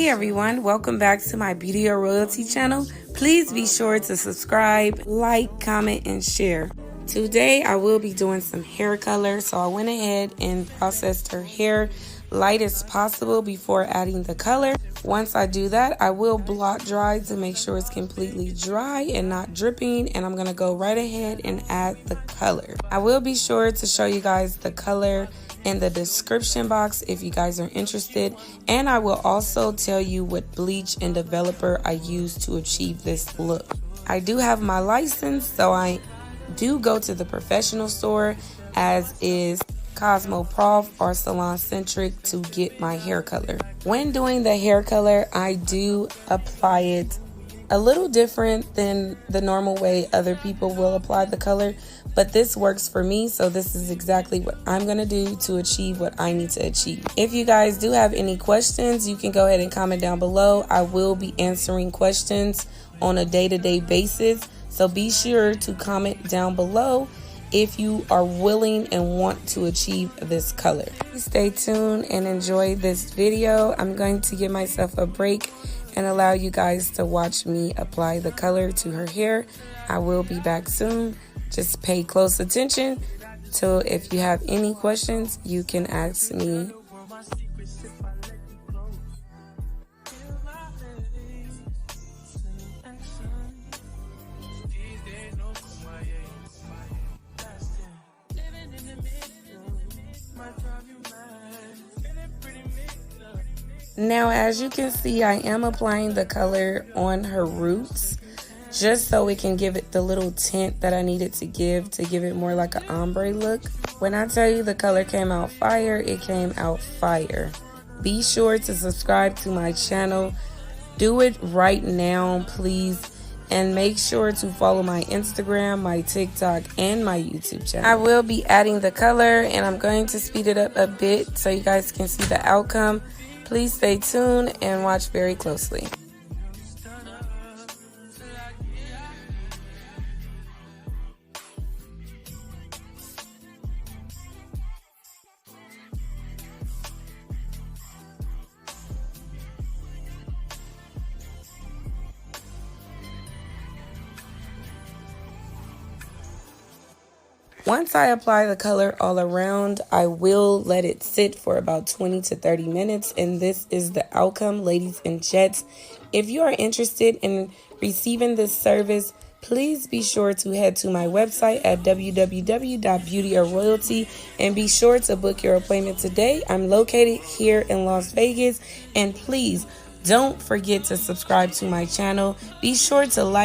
Hey everyone, welcome back to my Beauty or Royalty channel. Please be sure to subscribe, like, comment, and share. Today I will be doing some hair color, so I went ahead and processed her hair light as possible before adding the color. Once I do that, I will blot dry to make sure it's completely dry and not dripping, and I'm going to go right ahead and add the color. I will be sure to show you guys the color in the description box if you guys are interested, and I will also tell you what bleach and developer I use to achieve this look. I do have my license, so I do go to the professional store, as is Cosmoprof or Salon Centric, to get my hair color. When doing the hair color, I do apply it a little different than the normal way other people will apply the color, but this works for me, so this is exactly what I'm going to do to achieve what I need to achieve. If you guys do have any questions, you can go ahead and comment down below. I will be answering questions on a day-to-day basis, so be sure to comment down below if you are willing and want to achieve this color. Stay tuned and enjoy this video. I'm going to give myself a break and allow you guys to watch me apply the color to her hair. I will be back soon. Just pay close attention. So if you have any questions, you can ask me. Now, as you can see, I am applying the color on her roots just so it can give it the little tint that I needed to give it more like an ombre look. When I tell you the color came out fire, it came out fire. Be sure to subscribe to my channel. Do it right now, please. And make sure to follow my Instagram, my TikTok, and my YouTube channel. I will be adding the color, and I'm going to speed it up a bit so you guys can see the outcome. Please stay tuned and watch very closely. Once I apply the color all around, I will let it sit for about 20 to 30 minutes, and this is the outcome, ladies and gents. If you are interested in receiving this service, please be sure to head to my website at www.beautyofroyalty and be sure to book your appointment today. I'm located here in Las Vegas, and please don't forget to subscribe to my channel. Be sure to like